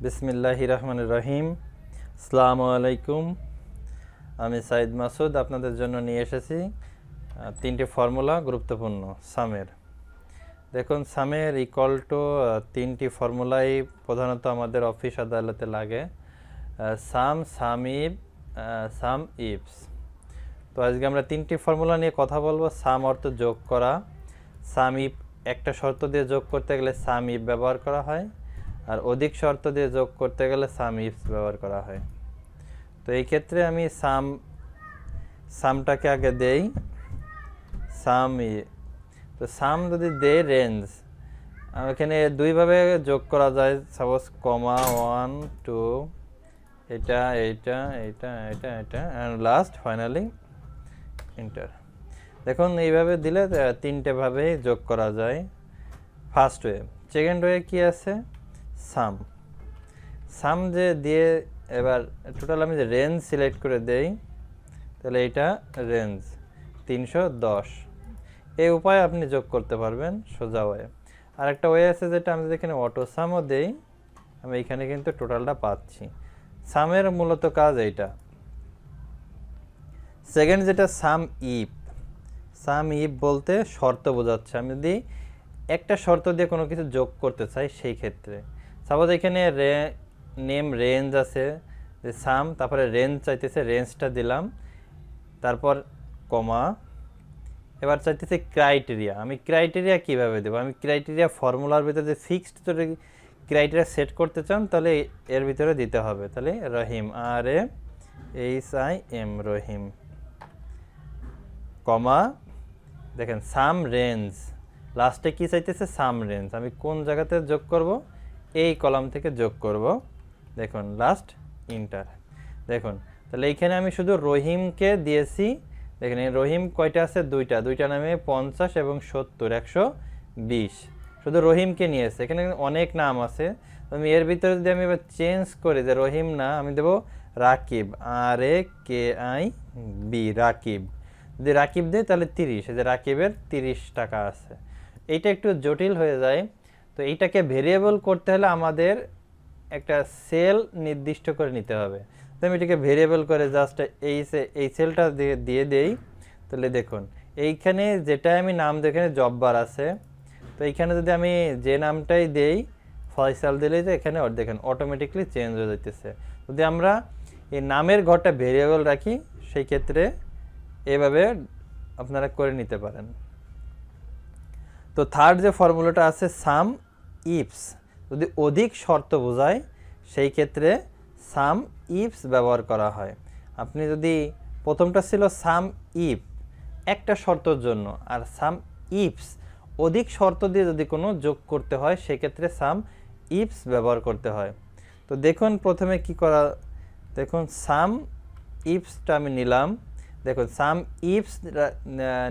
বিসমিল্লাহির রহমানির রহিম। আসসালামু আলাইকুম। আমি সাইদ মাসুদ আপনাদের জন্য নিয়ে এসেছি তিনটি ফর্মুলা গুরুত্বপূর্ণ সামের। দেখুন, সামের ইকুয়াল টু তিনটি ফর্মুলাই প্রধানত আমাদের অফিস আদালতে লাগে, সাম, সামইফ, সামইফস। তো আজকে আমরা তিনটি ফর্মুলা নিয়ে কথা বলবো। সাম অর্থ যোগ করা, সামইফ একটা শর্ত দিয়ে যোগ করতে গেলে সামইফ ব্যবহার করা হয়, আর অধিক শর্ত দিয়ে যোগ করতে গেলে সামইফস ব্যবহার করা হয়। তো এই ক্ষেত্রে আমি সামটাকে আগে দেই, তো সাম যদি দেই রেঞ্জ, এখানে দুইভাবে যোগ করা যায়। সাপোজ কমা 1 2 এটা এইটা এইটা এটা এটা অ্যান্ড লাস্ট ফাইনালি এন্টার। দেখুন, এইভাবে দিলে তিনটে ভাবে যোগ করা যায় ফার্স্ট ওয়ে। সেকেন্ড ওয়ে কি আছে, সাম যে দিয়ে এবার টোটাল আমি যে রেঞ্জ সিলেক্ট করে দেই, তাহলে এটা রেঞ্জ 310। এই উপায়ে আপনি যোগ করতে পারবেন সোজা ওয়ে। আর একটা ওয়ে আছে যেটা আমি যেখানে অটো সামও দেই, আমি এখানে কিন্তু টোটালটা পাচ্ছি। সামের মূলত কাজ এইটা। সেকেন্ড যেটা সামইফ বলতে শর্ত বোঝাচ্ছে। আমি যদি একটা শর্ত দিয়ে কোনো কিছু যোগ করতে চাই, সেই ক্ষেত্রে সাপোজ এখানে নেম রেঞ্জ আছে, যে সাম, তারপরে রেঞ্জ চাইতেছে, রেঞ্জটা দিলাম, তারপর কমা, এবার চাইতেছে ক্রাইটেরিয়া। আমি ক্রাইটেরিয়া কিভাবে দেবো? আমি ক্রাইটেরিয়া ফর্মুলার ভিতরে যে ফিক্সড যদি ক্রাইটেরিয়া সেট করতে চান, তাহলে এর ভিতরে দিতে হবে। তাহলে রহিম, RAHIM রহিম, কমা, দেখেন সাম রেঞ্জ, লাস্টে কি চাইতেছে সাম রেঞ্জ। আমি কোন জায়গাতে যোগ করব? এই কলাম থেকে যোগ করব। দেখুন লাস্ট ইন্টার। দেখুন, তাহলে এইখানে আমি শুধু রহিমকে দিয়েছি। দেখেন এই রহিম কয়টা আছে? দুইটা নামে 50 এবং 70, 120। শুধু রহিমকে নিয়েছে, এখানে অনেক নাম আছে। আমি এর ভিতরে যদি আমি এবার চেঞ্জ করি, যে রহিম না, আমি দেবো রাকিব, RAKIB, রাকিব। যদি রাকিব দিই তাহলে 30, এই যে রাকিবের 30 টাকা আছে। এইটা একটু জটিল হয়ে যায়। তো এইটাকে ভেরিয়েবল করতে হলে আমাদের একটা সেল নির্দিষ্ট করে নিতে হবে। তো আমি এটাকে ভেরিয়েবল করে জাস্ট এই সেলটা দিয়ে দেই। তাহলে দেখুন, এইখানে যেটা আমি নাম দেখে জববার আছে, তো এইখানে যদি আমি যে নামটাই দেই, ফয়সাল দিলেই, যে এখানে দেখেন অটোমেটিকলি চেঞ্জ হয়ে যাইতেছে। যদি আমরা এই নামের ঘরটা ভেরিয়েবল রাখি, সেই ক্ষেত্রে এভাবে আপনারা করে নিতে পারেন। তো থার্ড যে ফর্মুলাটা আছে সামইফস, যদি অধিক শর্ত বোঝায়, সেই ক্ষেত্রে সামইফস ব্যবহার করা হয়। আপনি যদি প্রথমটা ছিল সামইফ একটা শর্তের জন্য, আর সামইফস অধিক শর্ত দিয়ে যদি কোনো যোগ করতে হয়, সেক্ষেত্রে সামইফস ব্যবহার করতে হয়। তো দেখুন প্রথমে কি করা, দেখুন সামইফসটা আমি নিলাম। দেখুন সামইফস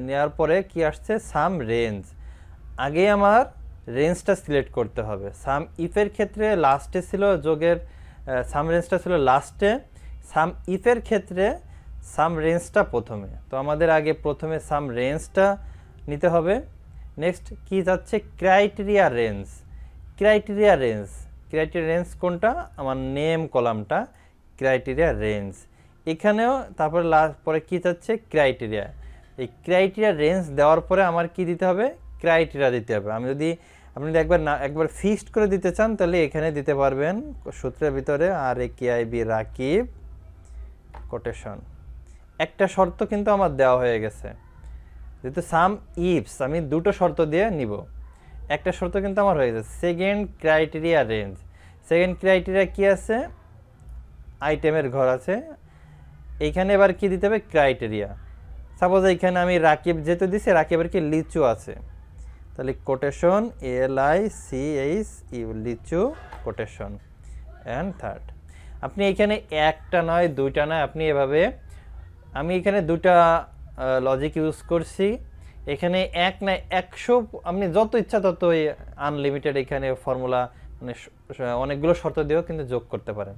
নেওয়ার পরে কি আসছে, সাম রেঞ্জ। আগে আমার রেঞ্জটা সিলেক্ট করতে হবে। সামইফের ক্ষেত্রে লাস্টে ছিল যোগের, সাম রেঞ্জটা ছিল লাস্টে। সামইফের ক্ষেত্রে সাম রেঞ্জটা প্রথমে। তো আমাদের আগে প্রথমে সাম রেঞ্জটা নিতে হবে। নেক্সট কি যাচ্ছে, ক্রাইটেরিয়া রেঞ্জ কোনটা? আমার নেম কলামটা ক্রাইটেরিয়া রেঞ্জ। এখানেও তারপরে পরে কি যাচ্ছে, ক্রাইটেরিয়া। এই ক্রাইটেরিয়া রেঞ্জ দেওয়ার পরে আমার কি দিতে হবে, ক্রাইটেরিয়া দিতে হবে। আপনি একবার ফিক্সড করে দিতে চান, তাহলে এখানে দিতে পারবেন সূত্রের ভিতরে RAKIB রাকিব, কোটেশন। একটা শর্ত কিন্তু আমার দেওয়া হয়ে গেছে, যেহেতু সামইফস আমি দুটো শর্ত দিয়ে নিব, একটা শর্ত কিন্তু আমার হয়ে গেছে। Second criteria range, second criteria কি আছে, আইটেমের ঘর আছে। এইখানে এবার কি দিতে হবে, ক্রাইটেরিয়া। সাপোজ এইখানে আমি রাকিব যেহেতু দিছি, রাকিবের কি লিচু আছে, তাহলে কোটেশন LICHU, লিচু, কোটেশন। অ্যান্ড থার্ড, আপনি এখানে একটা নয়, দুইটা নয়, আপনি এভাবে, আমি এখানে দুটা লজিক ইউজ করছি। এখানে এক না 100, আপনি যত ইচ্ছা তত আনলিমিটেড এখানে ফর্মুলা, মানে অনেকগুলো শর্ত দিয়েও কিন্তু যোগ করতে পারেন।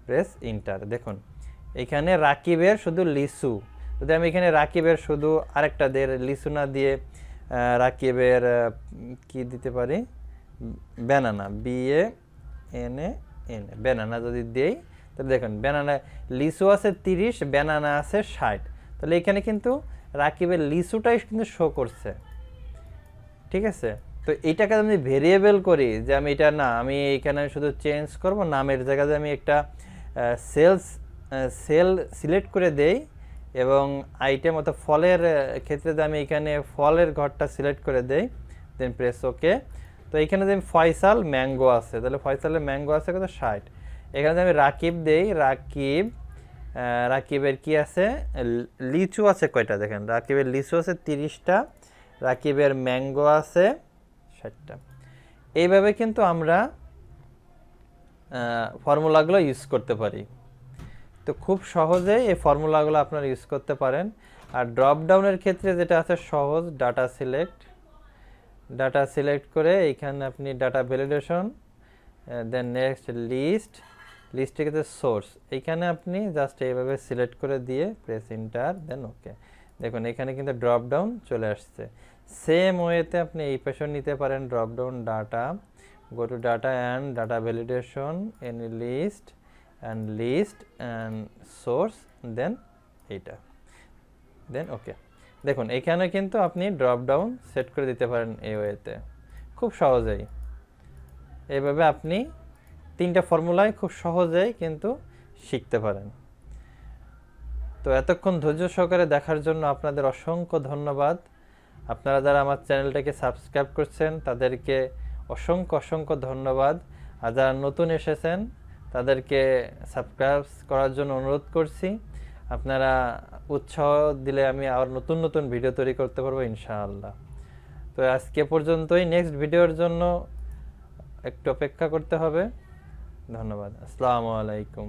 Press inter. দেখুন এখানে রাকিবের শুধু লিচু, যদি আমি এখানে রাকিবের শুধু আরেকটা দিয়ে লিচু না দিয়ে রাকিবের কি দিতে পারি, ব্যানানা, BANA এন ব্যানানা যদি দেই তাহলে দেখুন ব্যানানা লিচু আছে 30, ব্যানানা আছে 60, তাহলে এখানে কিন্তু রাকিবের লিচুটাই কিন্তু শো করছে, ঠিক আছে। তো এইটাকে আমি ভেরিয়েবল করি যে আমি এটা না, আমি এখানে শুধু চেঞ্জ করব, নামের জায়গায় আমি একটা সেল সিলেক্ট করে দেই এবং আইটেম অর্থাৎ ফলের ক্ষেত্রে আমি এখানে ফলের ঘরটা সিলেক্ট করে দেই, দেন প্রেস ওকে। তো এখানে যে ফয়সাল ম্যাঙ্গো আছে, তাহলে ফয়সালের ম্যাঙ্গো আছে কত 60। এখানে আমি রাকিব দেই, রাকিবের কি আছে লিচু আছে কয়টা দেখেন, রাকিবের লিচু আছে 30টা, রাকিবের ম্যাঙ্গো আছে 60টা। এইভাবে কিন্তু আমরা ফর্মুলাগুলো ইউজ করতে পারি। তো খুব সহজেই এই ফর্মুলাগুলো আপনারা ইউজ করতে পারেন। আর ড্রপ ডাউনের ক্ষেত্রে যেটা আছে সহজ, ডাটা সিলেক্ট করে এইখানে আপনি ডাটা ভ্যালিডেশন, দেন নেক্সট লিস্টের ক্ষেত্রে সোর্স, এইখানে আপনি জাস্ট এইভাবে সিলেক্ট করে দিয়ে প্রেস এন্টার, দেন ওকে। দেখুন এখানে কিন্তু ড্রপ ডাউন চলে আসছে। সেম ওয়েতে আপনি এই পাশে নিতে পারেন, drop down data, go to data and data validation, any list and source, then এইটা, দেন ওকে। দেখুন এখানে কিন্তু আপনি ড্রপ ডাউন সেট করে দিতে পারেন এই ওয়েতে, খুব সহজেই। এইভাবে আপনি 3টা ফর্মুলায় খুব সহজেই কিন্তু শিখতে পারেন। তো এতক্ষণ ধৈর্য সহকারে দেখার জন্য আপনাদের অসংখ্য ধন্যবাদ। আপনারা যারা আমার চ্যানেলটাকে সাবস্ক্রাইব করছেন তাদেরকে অসংখ্য ধন্যবাদ। আর যারা নতুন এসেছেন তাদেরকে সাবস্ক্রাইব করার জন্য অনুরোধ করছি। আপনারা উৎসাহ দিলে আমি আর নতুন ভিডিও তৈরি করতে পারবো ইনশাআল্লাহ। তো আজকে পর্যন্তই, নেক্সট ভিডিওর জন্য একটু অপেক্ষা করতে হবে। ধন্যবাদ। আসসালামু আলাইকুম।